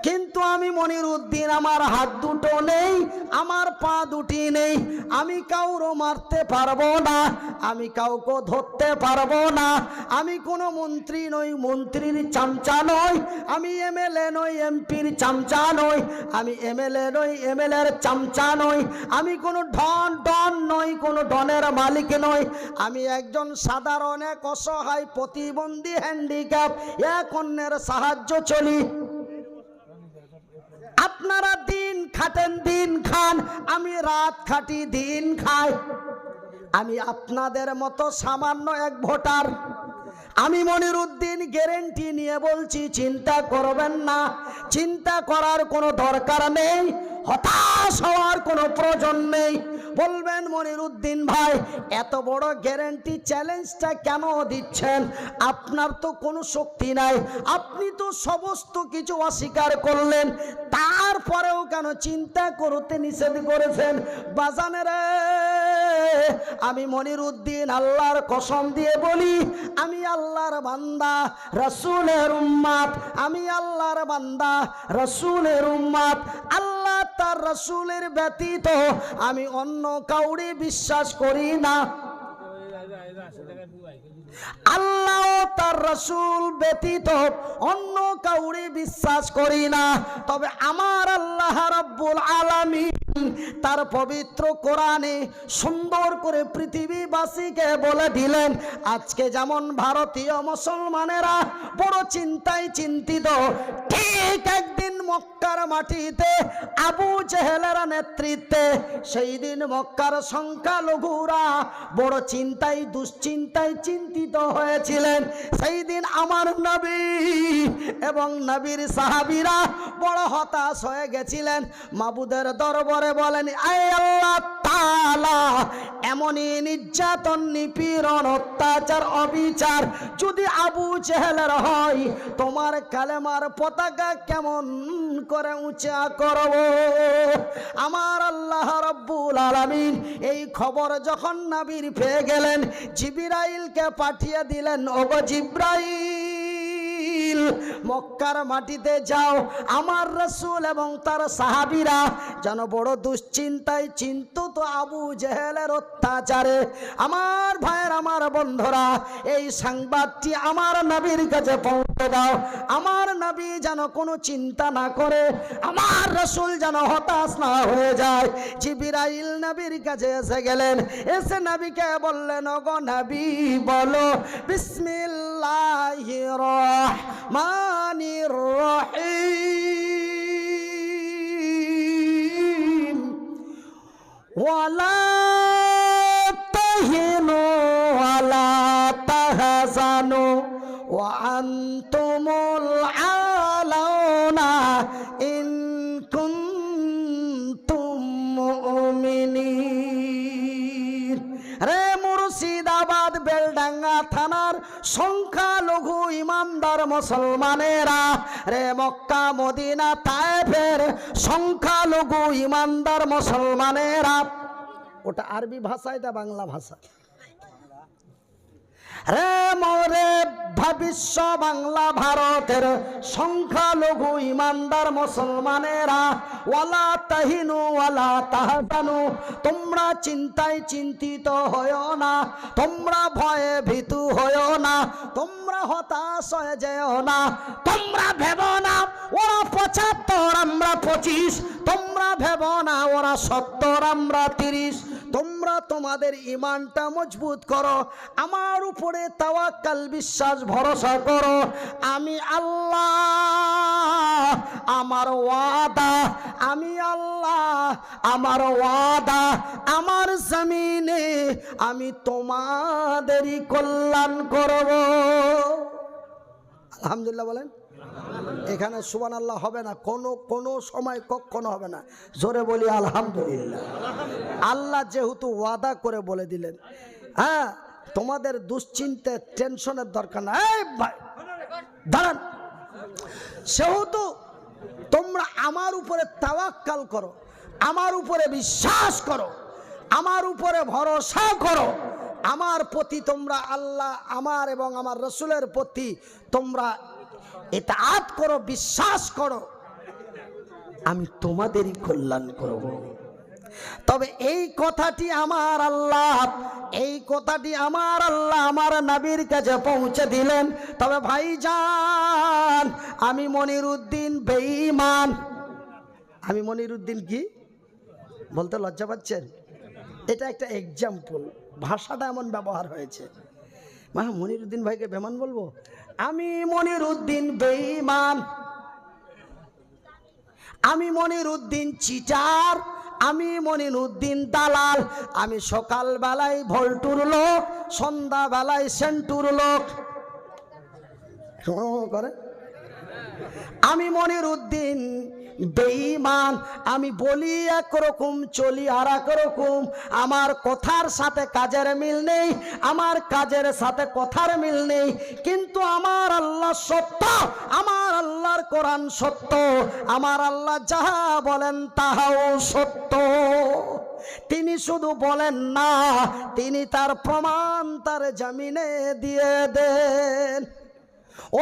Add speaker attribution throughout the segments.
Speaker 1: কিন্তু আমি মনিরুদ্দিন, আমার হাত দুটো নেই, আমার পা দুটি নেই, আমি কাউকে মারতে পারবো না, আমি কাউকে ধরতে পারবো না, আমি কোনো মন্ত্রী নই, মন্ত্রীর চামচা নই, আমি এমএলএ নই, এমপির চামচা নই, আমি এমএলএ নই, এমএলএর চামচা নই, আমি কোনো ডন নই, কোনো ডনের মালিক নই, আমি একজন সাধারণ এক অসহায় প্রতিবন্ধী হ্যান্ডিক্যাপ, এক অন্যের সাহায্য চলি। আপনারা দিন খাটেন, দিন খান, আমি রাত খাটি, দিন খাই। আমি আপনাদের মতো সামান্য এক ভোটার। আমি মনিরুদ্দিন গ্যারেন্টি নিয়ে বলছি, চিন্তা করবেন না, চিন্তা করার কোনো দরকার নেই, হতাশ হওয়ার কোনো প্রয়োজন নেই। বলবেন মনিরুদ্দিন ভাই এত বড় গ্যারেন্টি চ্যালেঞ্জটা কেন দিচ্ছেন? আপনার তো কোনো শক্তি নাই, আপনি তো সমস্ত কিছু অস্বীকার করলেন, তারপরেও কেন চিন্তা করতে নিষেধ করেছেন? বাজানেরা, আমি মনিরুদ্দিন আল্লাহর কসম দিয়ে বলি, আমি আল্লাহর বান্দা, রাসূলের উম্মত, আমি আল্লাহর বান্দা, রাসূলের উম্মত। আল্লাহ তার রাসূলের ব্যতীত আমি অন্য কাউরে বিশ্বাস করি না। আল্লাহ তার রাসূল ব্যতীত অন্য কাউরে বিশ্বাস করি না। তবে আমার আল্লাহ রাব্বুল আলামিন তার পবিত্র কোরআনে সুন্দর করে পৃথিবীবাসীকে বলে দিলেন, আজকে যেমন ভারতীয় মুসলমানেরা বড় চিন্তায় চিন্তিত, ঠিক একদিন মক্কার মাটিতে আবু জেহেলের নেতৃত্বে সেই দিন মক্কার সংখ্যালঘুরা বড় চিন্তায় দুশ্চিন্তায় চিন্তিত হয়েছিলেন। সেই দিন আমার নবী এবং নবীর সাহাবীরা বড় হতাশ হয়ে গেছিলেন। মাবুদের দরবারে বলেন, আয় আল্লাহ তাআলা, এমনই নির্যাতন, নিপীড়ন, অত্যাচার, অবিচার যদি আবু জেহেলের হয়, তোমার কালেমার পতাকা কেমন করে উঁচা করব? আমার আল্লাহ রাব্বুল আলামিন এই খবর যখন নবীর পেয়ে গেলেন, জিবরাইলকে পাঠিয়ে দিলেন, ওগো জিবরাইল, মক্কার মাটিতে যাও, আমার রাসূল এবং তার সাহাবীরা যেন বড় দুশ্চিন্তায় চিন্তিত আবু জেহেলের অত্যাচারে। আমার ভাইয়ের, আমার বন্ধুরা, এই সংবাদটি আমার নবীর কাছে পৌঁছে দাও। আমার নবী যেন কোনো চিন্তা না করে, আমার রাসূল যেন হতাশ না হয়ে যায়। জিবরাইল নবীর কাছে এসে গেলেন, এসে নবীকে বললেন, ওগো নবী, বলো বিসমিল্লাহির রহমানির রহিম, ওয়ালা তাহিনু ওয়ালা তাহজানু ওয়া আনতুমুল আলাউনা ইন কুনতুম মুমিনিন। রে মুর্শিদাবাদ বেলডাঙ্গা থানার সংখ্যালঘু ইমানদার মুসলমানেরা, রে মক্কা মদিনা তায়েফের সংখ্যালঘু ইমানদার মুসলমানেরা, ওটা আরবি ভাষা, এটা বাংলা ভাষা। রে মোরে ভবিষ্য বাংলা ভারতের সংখ্যালঘু ইমানদার মুসলমানেরা, ওয়ালা তাহিনু ওয়ালা তাহজানু, তোমরা চিন্তায় চিন্তিত হয়ো না, তোমরা ভয়ে ভীতু হয়ো না, তোমরা হতাশ হয়ে যেও না, তোমরা ভেবো না ওরা 75 আমরা 25, তোমরা ভেবো না ওরা 70 আমরা 30, তোমরা তোমাদের ঈমানটা মজবুত করো, আমার উপরে তাওয়াক্কাল বিশ্বাস ভরসা করো। আমি আল্লাহ, আমার ওয়াদা, আমি আল্লাহ, আমার ওয়াদা, আমার জমিনে আমি তোমাদেরই কল্যাণ করব। আলহামদুলিল্লাহ বলেন। এখানে সুবহানাল্লাহ হবে না, কোনো সময় কখনো হবে না। জোরে বলি আলহামদুলিল্লাহ। আল্লাহ যেহেতু ওয়াদা করে বলে দিলেন, হ্যাঁ, তোমাদের দুশ্চিন্তা টেনশনের দরকার নাই, ভাই দাঁড়ান, সেহেতু তোমরা আমার উপরে তাওয়াক্কাল করো, আমার উপরে বিশ্বাস করো, আমার উপরে ভরসা করো, আমার প্রতি তোমরা আল্লাহ, আমার এবং আমার রাসূলের প্রতি তোমরা ইতাআত করো, বিশ্বাস করো। আমি তোমাদেরই কল্যাণ করব। তবে এই কথাটি আমার আল্লাহ আমার নবীর কাছে পৌঁছে দিলেন। তবে ভাইজান, আমি মনিরুদ্দিন বেঈমান। আমি মনিরুদ্দিন কি বলতে লজ্জা পাচ্ছেন? এটা একটা এক্সাম্পল, ভাষাটা এমন ব্যবহার হয়েছে। মনিরুদ্দিন ভাইকে বেমান বলবো? আমি মনিরুদ্দিন বেঈমান, আমি মনিরুদ্দিন চিটার, আমি মনিরুদ্দিন দালাল। আমি সকাল বেলায় ভল্টুর লোক, সন্ধ্যা বেলায় সেন্টুর লোক করে। আমি মনিরুদ্দিন বেঈমান। আমি বলি একরকম, চলি আর একরকম। আমার কথার সাথে কাজের মিল নেই, আমার কাজের সাথে কথার মিল নেই। কিন্তু আমার আল্লাহ সত্য, আমার আল্লাহর কোরআন সত্য, আমার আল্লাহ যাহা বলেন তাহাও সত্য। তিনি শুধু বলেন না, তিনি তার প্রমাণ তার জামিনে দিয়ে দেন।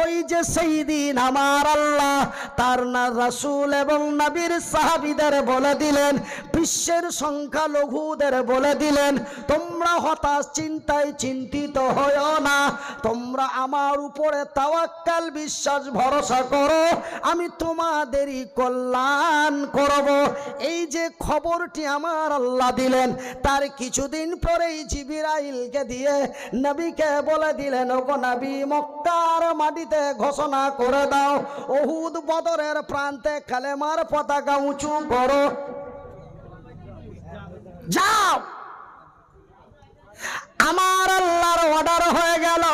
Speaker 1: ওই যে সেই দিন আমার আল্লাহ তার রাসূল এবং নবীর সাহাবীদের বলে দিলেন, বিশ্বের সংখ্যালঘুদের বলে দিলেন, তোমরা হতাশ চিন্তায় চিন্তিত হয়ো না, তোমরা আমার উপরে তাওয়াক্কাল বিশ্বাস ভরসা করো, আমি তোমাদেরই কল্যাণ করব। এই যে খবরটি আমার আল্লাহ দিলেন, তার কিছুদিন পরেই জিবরাইলকে দিয়ে নবীকে বলে দিলেন, ওগো নবী, মক্কার মাটিতে ঘোষণা করে দাও, উহুদ বদরের প্রান্তে কালেমার পতাকা উঁচু করো, যাও। আমার আল্লাহর অর্ডার হয়ে গেল,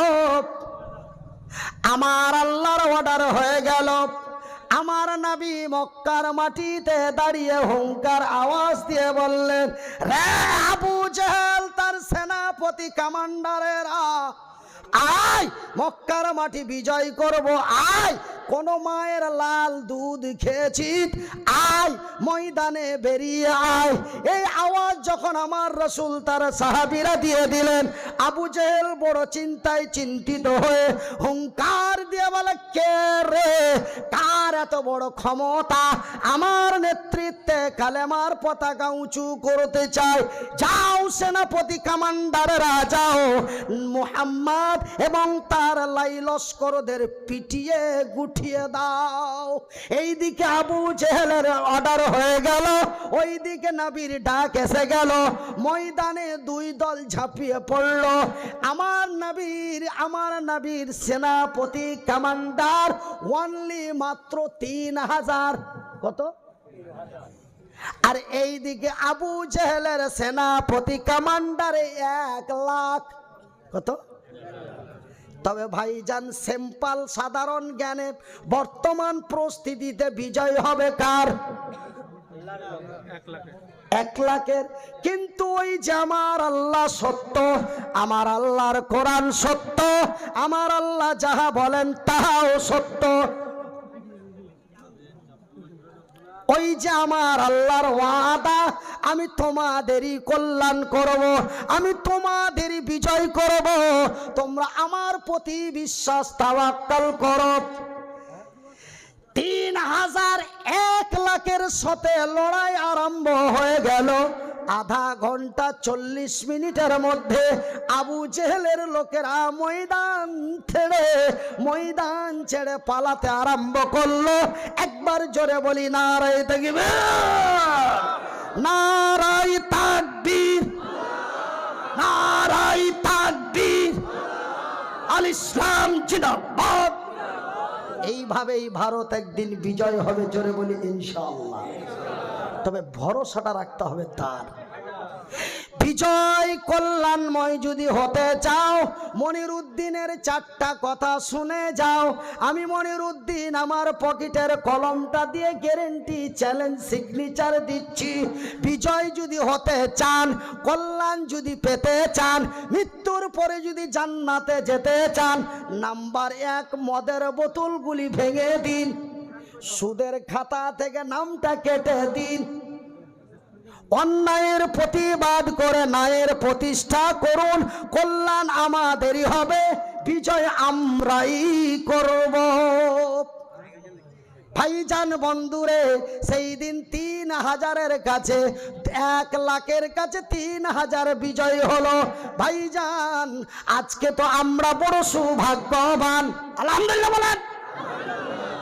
Speaker 1: আমার আল্লাহর অর্ডার হয়ে গেল। আমার নবী মক্কার মাটিতে দাঁড়িয়ে হুঙ্কার আওয়াজ দিয়ে বললেন, রে আবু জেহেল, তার সেনাপতি কমান্ডারেরা, আয় মক্কার মাটি বিজয় করব, আয়। কোন মায়ের লাল দুধ খেয়েছিস, আয় ময়দানে বেরিয়ে আয়। এই আওয়াজ যখন আমার রাসূল তার সাহাবীরা দিয়ে দিলেন, আবু জেহেল বড় চিন্তায় চিন্তিত হয়ে হুঙ্কার দিয়ে বলে, কে রে, কার এত বড় ক্ষমতা আমার নেতৃত্বে কালেমার পতাকা উঁচু করতে চায়? যাও সেনাপতি কমান্ডারেরা, যাও মুহাম্মদ এবং তার লাই লস্করদের পিটিয়ে গুটিয়ে দাও। এইদিকে আবু জেহেলের অর্ডার হয়ে গেল, ওইদিকে নবীর ডাক এসে গেল। ময়দানে দুই দল ঝাঁপিয়ে পড়ল। আমার নবীর সেনাপতি কমান্ডার অনলি মাত্র 3000। কত? আর এইদিকে আবু জেহেলের সেনাপতি কমান্ডারে 1 লাখ। কত? তবে ভাইজান, সিম্পল সাধারণ জ্ঞানে বর্তমান পরিস্থিতিতে বিজয় হবে কার? 1 লাখের। কিন্তু ওই যে আমার আল্লাহ সত্য, আমার আল্লাহর কোরআন সত্য, আমার আল্লাহ যাহা বলেন তাহাও সত্য। ওই যে আমার আল্লাহর ওয়াদা, আমি তোমাদেরই কল্যাণ করব, আমি তোমাদেরই বিজয় করব, তোমরা আমার প্রতি বিশ্বাস তাওয়াক্কাল করো। 3000 1 লাখের সাথে লড়াই আরম্ভ হয়ে গেল। আধা ঘন্টা 40 মিনিটের মধ্যে আবু জেহেলের লোকেরা ময়দান ছেড়ে পালাতে আরম্ভ করলো। একবার জোরে বলি, নারায়ে তাকবীর, নারায়ে তাকবীর, নারায়ে তাকবীর, আল ইসলাম জিন্দাবাদ। এইভাবেই ভারত একদিন বিজয় হবে, জোরে বলি ইনশাআল্লাহ। তবে ভরসাটা রাখতে হবে তার। বিজয় কল্যাণময় যদি হতে চাও, মনিরুদ্দিনের 4টা কথা শুনে যাও। আমি মনিরুদ্দিন আমার পকেটের কলমটা দিয়ে গ্যারেন্টি, চ্যালেঞ্জ, সিগনেচার দিচ্ছি। বিজয় যদি হতে চান, কল্যাণ যদি পেতে চান, মৃত্যুর পরে যদি জান্নাতে যেতে চান, নাম্বার 1, মদের বোতলগুলি ভেঙে দিন, সুদের খাতা থেকে নামটা কেটে দিন, অন্যায়ের প্রতিবাদ করে ন্যায়ের প্রতিষ্ঠা করুন। কল্যাণ আমাদেরই হবে, বিজয় আমরাই করব। ভাইজান বন্ধুরে, সেই দিন 3000-এর কাছে 1 লাখের কাছে 3000 বিজয় হলো। ভাইজান আজকে তো আমরা বড় সৌভাগ্যবান, আলহামদুলিল্লাহ বলেন।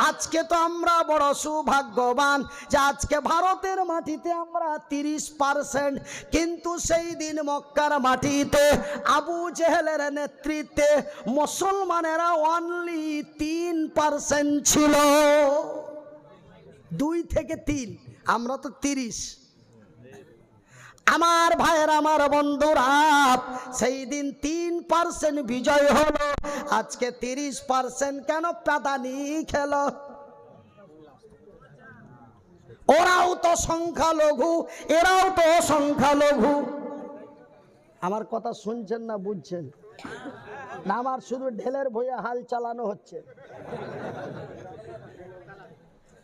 Speaker 1: আজকে তো আমরা বড় সৌভাগ্যবান যে আজকে ভারতের মাটিতে আমরা 30%, কিন্তু সেই দিন মক্কার মাটিতে আবু জেহেলের নেতৃত্বে মুসলমানেরা অনলি 3% ছিল। 2 থেকে 3, আমরা তো 30। আমার ভাইয়ের, আমার বন্ধুরা, সেই দিন 3% বিজয় হলো, আজকে 30% কেন প্রাধানী খেলো? ওরাও তো সংখ্যালঘু, এরাও তো সংখ্যালঘু। আমার কথা শুনছেন না বুঝছেন না? আমার শুধু ঢেলের ভয়ে হাল চালানো হচ্ছে।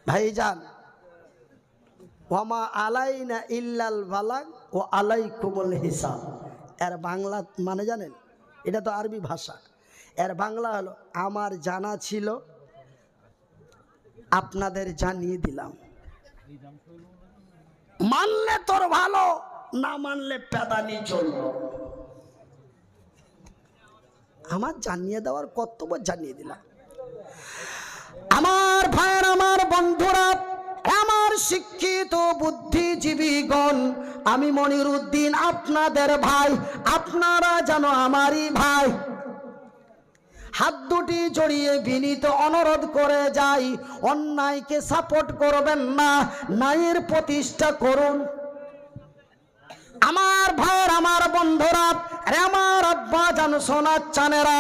Speaker 1: ভাইজান, ওয়ামা আলাইনা ইল্লাল বালাগ ও আলাইকুমুল হিসাব, এর বাংলা মানে জানেন? এটা তো আরবি ভাষা, এর বাংলা হলো আমার জানা ছিল, আপনাদের জানিয়ে দিলাম। মানলে তোর ভালো, না মানলে পেদানি চললো। আমার জানিয়ে দেওয়ার কর্তব্য জানিয়ে দিলাম। আমার ভাইয়ের, আমার বন্ধুরা, আমার শিক্ষিত বুদ্ধিজীবীগণ, আমি মনিরুদ্দিন আপনাদের ভাই, আপনারা জানো আমারই ভাই। হাত দুটি জড়িয়ে বিনীত অনুরোধ করে যাই, অন্যায়কে সাপোর্ট করবেন না, ন্যায়ের প্রতিষ্ঠা করুন। আমার ভাইয়ের, আমার বন্ধুরা, আমার আব্বা জান সোনার চানেরা,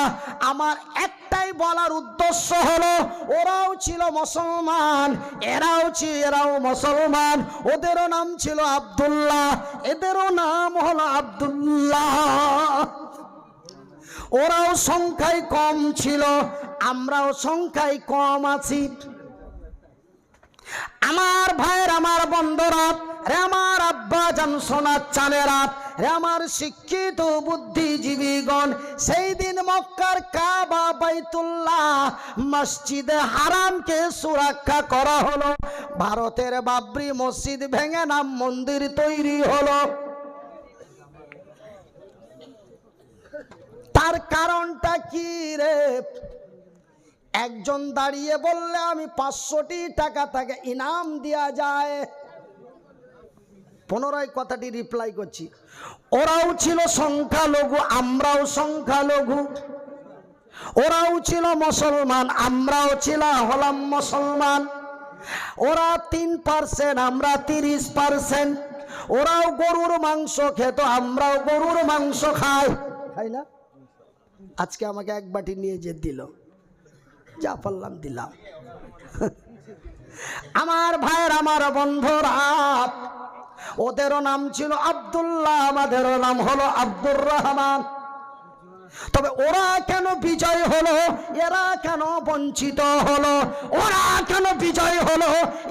Speaker 1: আমার একটাই বলার উদ্দেশ্য হলো, ওরাও ছিল মুসলমান, এরাও মুসলমান। ওদেরও নাম ছিল আব্দুল্লাহ, এদেরও নাম হলো আব্দুল্লাহ। ওরাও সংখ্যায় কম ছিল, আমরাও সংখ্যায় কম আছি। আমার ভাইয়ের, আমার বন্ধুরা, আমার আব্বা জান সোনার চানেরা, আমার শিক্ষিত বুদ্ধিজীবীগণ, সেই দিন মক্কার কাবা, বাইতুল্লাহ, মসজিদে হারামকে সুরক্ষা করা হলো। ভারতের বাবরি মসজিদ ভেঙে নাম মন্দির তৈরি হলো। তার কারণটা কি রে? একজন দাঁড়িয়ে বললে আমি 500 টাকা তাকে ইনাম দেয়া যায়। পুনরায় কথাটি রিপ্লাই করছি, ওরাও ছিল সংখ্যালঘু, আমরাও সংখ্যালঘু। ওরাও ছিল মুসলমান, আমরাও হলাম মুসলমান। ওরা 3%, আমরা 30%। ওরাও গরুর মাংস খেত, আমরাও গরুর মাংস খাই না? আজকে আমাকে 1 বাটি নিয়ে যে দিল, যা পারলাম দিলাম। আমার ভাইয়ের, আমার বন্ধুরা, ওদেরও নাম ছিল আব্দুল্লাহ, আমাদেরও নাম হলো আব্দুর রহমান। তবে ওরা কেন বিজয় হলো, এরা কেন বঞ্চিত হলো? ওরা কেন বিজয় হলো,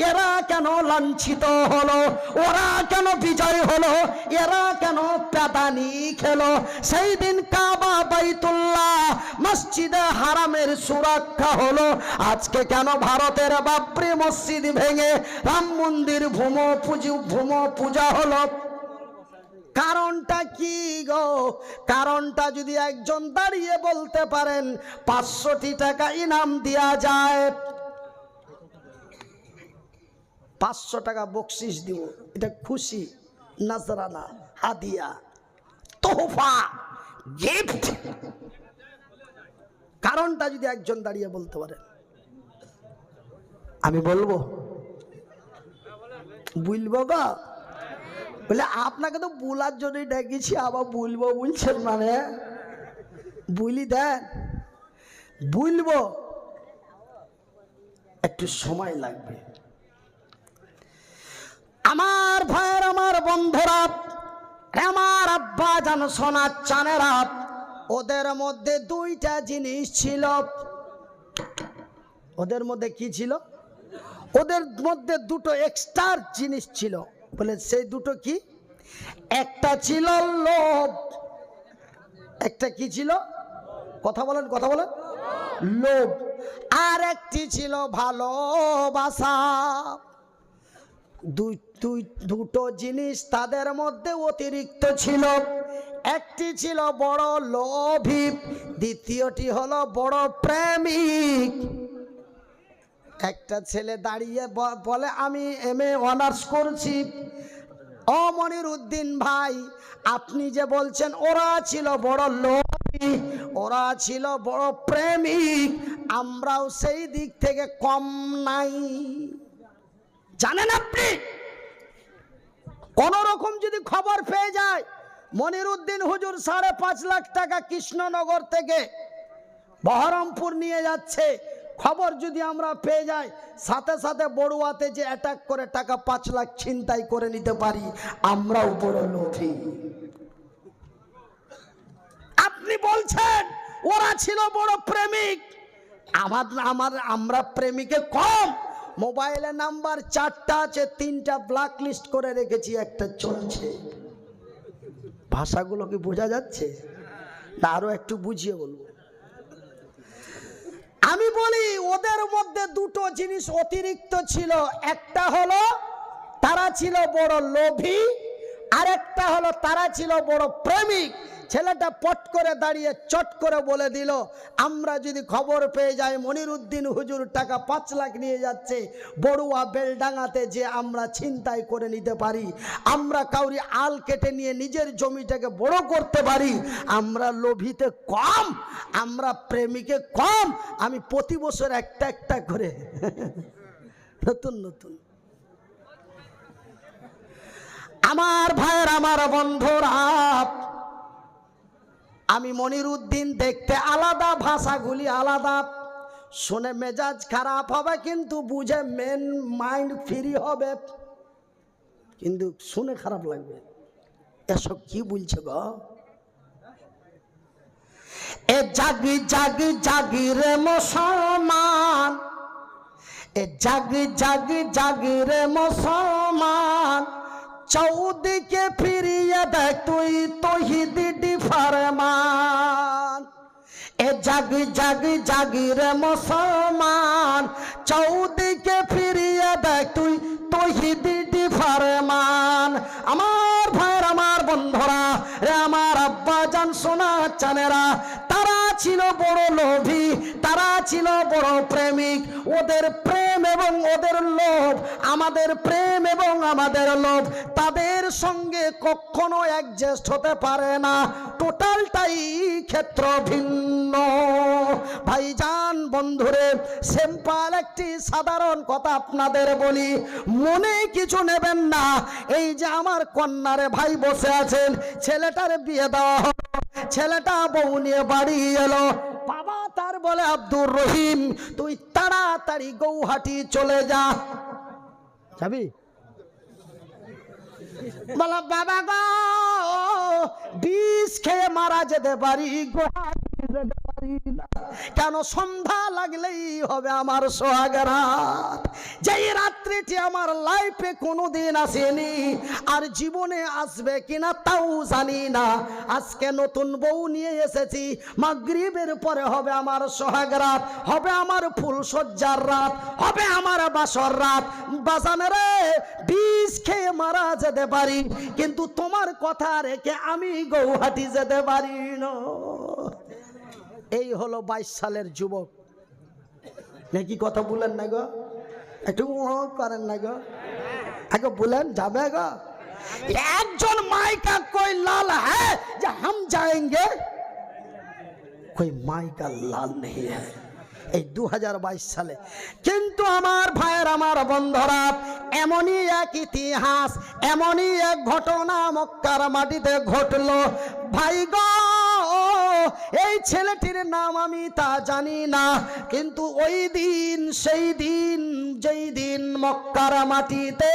Speaker 1: এরা কেন লাঞ্ছিত হলো? ওরা কেন বিজয় হলো, এরা কেন পেদানি খেলো? সেই দিন কাবা, বাইতুল্লাহ, মসজিদে হারামের সুরক্ষা হলো। আজকে কেন ভারতের বাবরি মসজিদ ভেঙে রাম মন্দির ভূম পূজা হলো? কারণটা কি গো? কারণটা যদি একজন দাঁড়িয়ে বলতে পারেন 500 টাকা ইনাম দেয়া যায়, 500 টাকা বকশিস দিব, এটা খুশি, নজরানা, হাদিয়া, তোহফা, গিফট। কারণটা যদি একজন দাঁড়িয়ে বলতে পারেন, আমি বলবো, বুঝবো গো। বলে আপনাকে তো বলার জন্যই ডেকেছি, আবার বলবো বলছেন, মানে বলি দেন, বলবো, একটু সময় লাগবে। আমার ভাইয়ের, আমার বন্ধুরা, আমার আব্বা জান সোনার চানেরা, ওদের মধ্যে 2টা জিনিস ছিল। ওদের মধ্যে কি ছিল? ওদের মধ্যে 2টো এক্সট্রা জিনিস ছিল। বলে সেই 2টো কি? একটা ছিল লোভ, একটা কি ছিল? কথা বলেন, লোভ। আর একটি ছিল ভালোবাসা। দুটো জিনিস তাদের মধ্যে অতিরিক্ত ছিল। একটি ছিল বড় লোভী, দ্বিতীয়টি হলো বড় প্রেমিক। একটা ছেলে দাঁড়িয়ে বলে আমি MA অনার্স করছি। ও মনিরুদ্দিন ভাই, আপনি যে বলছেন ওরা ছিল বড় লোভী, ওরা ছিল বড় প্রেমিক, আমরাও সেই দিক থেকে কম নাই। জানেন আপনি, কোন রকম যদি খবর পেয়ে যায় মনিরুদ্দিন হুজুর 5.5 লাখ টাকা কৃষ্ণনগর থেকে বহরমপুর নিয়ে যাচ্ছে, খবর যদি আমরা পেয়ে যাই, সাথে সাথে বড়ুয়াতে যে অ্যাটাক করে টাকা 5 লাখ ছিনতাই করে নিতে পারি, আমরাও বড় লোভী। আপনি বলছেন ওরা ছিল বড় প্রেমিক, আমরা প্রেমিকে কম। মোবাইলে নাম্বার 4টা আছে, 3টা ব্ল্যাক লিস্ট করে রেখেছি, একটা চলছে। ভাষাগুলো কি বোঝা যাচ্ছে না? আরো একটু বুঝিয়ে বলবো। আমি বলি ওদের মধ্যে দুটো জিনিস অতিরিক্ত ছিল। একটা হলো তারা ছিল বড় লোভী, আর একটা হলো তারা ছিল বড় প্রেমিক। ছেলেটা পট করে দাঁড়িয়ে চট করে বলে দিল, আমরা যদি খবর পেয়ে যাই মনিরুদ্দিন হুজুর টাকা 5 লাখ নিয়ে যাচ্ছে বড়ুয়া বেলডাঙ্গাতে, যে আমরা ছিনতাই করে নিতে পারি, আমরা কাউরি আল কেটে নিয়ে নিজের জমিটাকে বড় করতে পারি, আমরা লোভীতে কম, আমরা প্রেমিকে কম। আমি প্রতি বছর একটা একটা করে নতুন নতুন। আমার ভাইয়ের, আমার বন্ধুরা, আমি মনিরুদ্দিন দেখতে আলাদা, ভাষাগুলি আলাদা, শুনে মেজাজ খারাপ হবে কিন্তু বুঝে মেন মাইন্ড ফ্রি হবে, কিন্তু শুনে খারাপ লাগবে। এসব কি বলছে গো? এ জাগি জাগি জাগি রে মুসলমান, এ জাগি জাগি জাগি রে মুসলমান, চৌদিকে ফিরিয়ে দেখ তুই তৌহিদি ফরমান। এ জাগি জাগি জাগি রে মুসলমান, চৌদিকে ফিরিয়ে দেখ তুই তৌহিদি ফরমান। আমার ভাইয়ের, আমার বন্ধুরা, রে আমার আব্বা জান, সোনা চানেরা, তারা ছিল বড় লোভী, তারা ছিল বড় প্রেমিক। ওদের প্রেম এবং ওদের লোভ, আমাদের প্রেম এবং আমাদের লোভ, তাদের সঙ্গে কখনো অ্যাডজাস্ট হতে পারে না, টোটালটাই ক্ষেত্র ভিন্ন। ভাইজান, বন্ধুরে, সিম্পল একটি সাধারণ কথা আপনাদের বলি, মনে কিছু নেবেন না। এই যে আমার কন্যারে ভাই বসে আছেন, ছেলেটার বিয়ে দেওয়া হলো, ছেলেটা বউ নিয়ে বাড়ি এলো, বাবা তার বলে আব্দুর রহিম তুই তাড়াতাড়ি গৌহাটি চলে যা। যাবি? বলা বাবা গো, বিষ খেয়ে মারা যেতে পারি, গৌহাটি যেতে পারি না। কেন? সন্ধ্যা লাগলেই হবে আমার সোহাগরাত, যেই রাত্রিটি আমার লাইফে কোনোদিন আসেনি, আর জীবনে আসবে কিনা তাও জানি না। আজকে নতুন বউ নিয়ে এসেছি, মাগরিবের পরে হবে আমার সোহাগরাত, হবে আমার ফুলসজ্জার রাত, হবে আমার বাসর রাত। বাজানে রে, বিষ খেয়ে মারা যেতে পারি, কিন্তু তোমার কথা রেখে আমি গৌহাটি যেতে পারি না। এই হলো 22 সালের যুবক। নাকি কথা বলেন না গো? একটু করেন না গো? আগে বলেন, যাবে গো? একজন মাইকা कोई लाल है जो हम जाएंगे, कोई माइका लाल नहीं है। এই 2022 সালে কিন্তু আমার ভাইয়ের, আমার বন্ধুরা, এমনই এক ইতিহাস, এমনই এক ঘটনা মক্কার মাটিতে ঘটলো। ভাই গো, এই ছেলেটির নাম আমি তা জানি না, কিন্তু ওই দিন, সেই দিন, যেই দিন মক্কার মাটিতে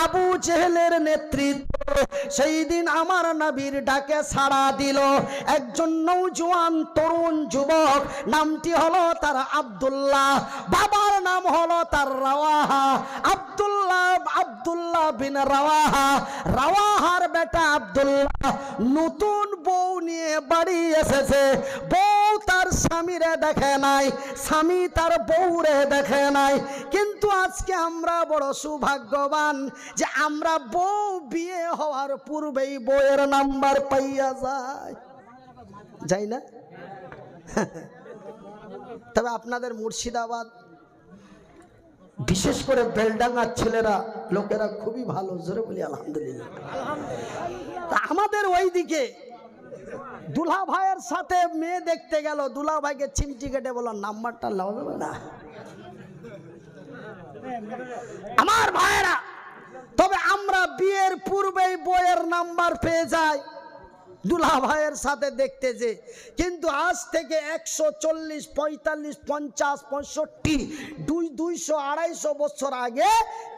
Speaker 1: আবু জেহেলের নেতৃত্ব, সেই দিন আমার নবীর ডাকে সাড়া দিল একজন নওজোয়ান তরুণ যুবক, নামটি হলো তার আব্দুল্লাহ, বাবার নাম হলো তার রাওয়াহা। আব্দুল্লাহ বিন রাওয়াহা, রাওয়াহার বেটা আব্দুল্লাহ নতুন বউ নিয়ে বাড়ি এসেছে। বউ তার স্বামীরে দেখে নাই, স্বামী তার বউরে দেখে নাই। কিন্তু আজকে আমরা বড় সৌভাগ্যবান যে আমরা বউ বিয়ে হওয়ার পূর্বেই বউয়ের নাম্বার পাইয়া যাই না? তবে আপনাদের মুর্শিদাবাদ বিশেষ করে বেলডাঙ্গার ছেলেরা লোকেরা খুবই ভালো, জোরে বলি আলহামদুলিল্লাহ। আমাদের ওইদিকে দুলা ভাইয়ের সাথে মেয়ে দেখতে গেল, দুলা ভাইকে চিমটি কেটে বলল নাম্বারটা লাও দেবে না আমার ভাইয়েরা। তবে আমরা বিয়ের পূর্বেই বইয়ের নাম্বার পেয়ে যাই দুলা ভাইয়ের সাথে দেখতে যে। কিন্তু আজ থেকে 140, 45, 50, 65, 200, 250 বছর আগে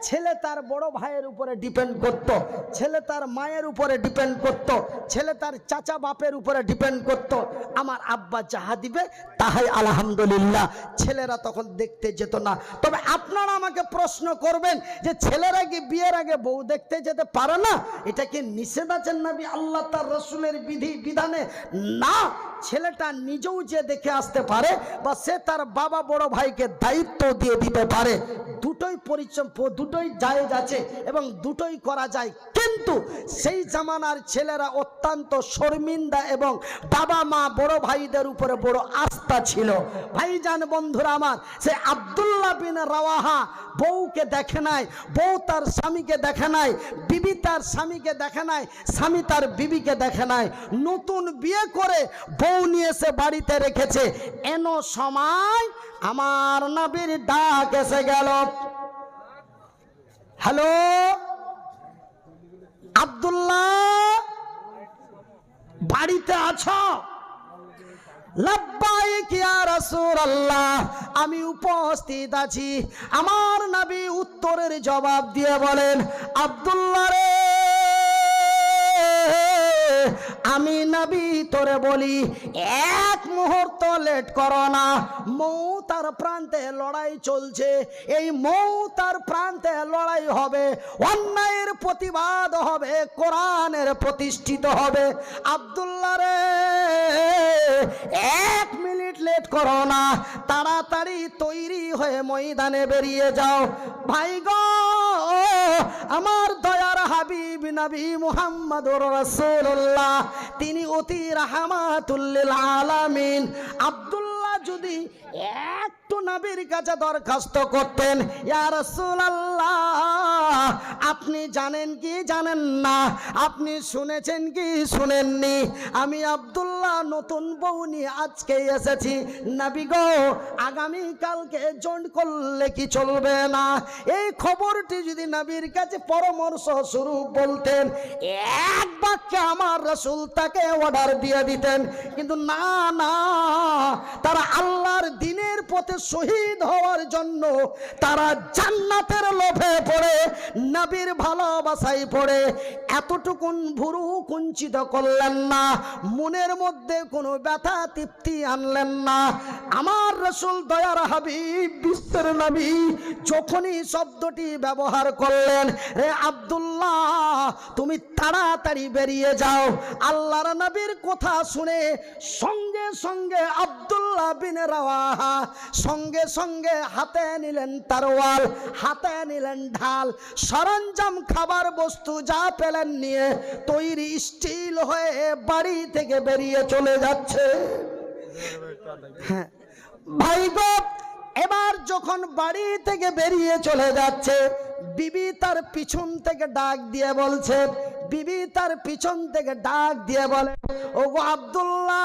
Speaker 1: ছেলে তার বড় ভাইয়ের উপরে ডিপেন্ড করত, ছেলে তার মায়ের উপরে ডিপেন্ড করত, ছেলে তার চাচা বাপের উপরে ডিপেন্ড করত। আমার আব্বা যাহা দিবে তাহাই আলহামদুলিল্লাহ। ছেলেরা তখন দেখতে যেত না। তবে আপনারা আমাকে প্রশ্ন করবেন যে ছেলেরা কি বিয়ের আগে বউ দেখতে যেতে পারে না? এটা কি নিষেধ আছেন নবী আল্লাহ তার রসুলের বিধানে? না, ছেলেটা নিজেও যে দেখে আসতে পারে বা সে তার বাবা বড় ভাইকে দায়িত্ব দিয়ে দিতে পারে। দুটোই পরিশ্রম, দুটোই জায়েজ আছে এবং দুটোই করা যায়। কিন্তু সেই জামানার ছেলেরা অত্যন্ত শর্মিন্দা এবং বাবা মা বড় ভাইদের উপরে বড় আস্থা ছিল। ভাইজান বন্ধুরা আমার, সে আব্দুল্লাহ বিন রাওয়াহা বউকে দেখে নাই, বউ তার স্বামীকে দেখে নাই, বিবি তার স্বামীকে দেখে নাই, স্বামী তার বিবিকে দেখে নাই। নতুন বিয়ে করে বউ নিয়ে এসে বাড়িতে রেখেছে। এন সময় আমার নবীর ডাক এসে গেল, হ্যালো আব্দুল্লাহ, বাড়িতে আছো? লাব্বাইক ইয়া রাসূলুল্লাহ, আমি উপস্থিত আছি। আমার নবী উত্তরের জবাব দিয়ে বলেন, আব্দুল্লাহ রে, আমি নবী তোরে বলি এক মুহূর্ত লেট করো না। মৌতার প্রান্তে লড়াই চলছে, এই মৌতার প্রান্তে লড়াই হবে, অন্যায়ের প্রতিবাদ হবে, কোরআনের প্রতিষ্ঠিত হবে। আব্দুল্লাহ রে, এক মিনিট লেট করো না, তাড়াতাড়ি তৈরি হয়ে ময়দানে বেরিয়ে যাও। ভাই গো, আমার দয়ার হাবিব নবী মুহাম্মদুর রাসূলুল্লাহ, তিনি অতি রাহমাতুল লিল আলামিন। আব্দুল্লাহ যদি একটু নবীর কাছে দরখাস্ত করতেন, ইয়া রাসূলুল্লাহ, আপনি জানেন কি জানেন না, আপনি শুনেছেন কি শুনেননি, আমি আব্দুল্লাহ নতুন বউ নিয়ে আজকে এসেছি, নবী গো আগামী কালকে জয়েন করলে কি চলবে না? এই খবরটি যদি নবীর কাছে পরামর্শ স্বরূপ বলতেন, এক বাক্যে আমার রাসূল তাকে অর্ডার দিয়ে দিতেন। কিন্তু না না, তারা আল্লাহর দিনের পথে শহীদ হওয়ার জন্য তারা জান্নাতের লোভে পড়ে, নবীর ভালোবাসায় পড়ে এতটুকুন ভুরু কুঞ্চিত করলেন না, মনের মধ্যে কোনো ব্যথা তৃপ্তি আনলেন না। আমার রাসূল দয়ার হাবিব বিশ্বের নবী যখনই শব্দটি ব্যবহার করলেন, রে আব্দুল্লাহ তুমি তাড়াতাড়ি বেরিয়ে যাও। আল্লাহর নবীর কথা শুনে সঙ্গে সঙ্গে আব্দুল্লাহ বিন রাওয়াহা সঙ্গে সঙ্গে হাতে নিলেন তরোয়াল, হাতে নিলেন ঢাল, সরঞ্জাম খাবার বস্তু যা পেলেন নিয়ে তৈরি স্টিল হয়ে বাড়ি থেকে বেরিয়ে চলে যাচ্ছে। হ্যাঁ ভাই গো, এবার যখন বাড়ি থেকে বেরিয়ে চলে যাচ্ছে, বিবি তার পিছন থেকে ডাক দিয়ে বলছে, বিবি তার পিছন থেকে ডাক দিয়ে বলে, ওগো আব্দুল্লাহ,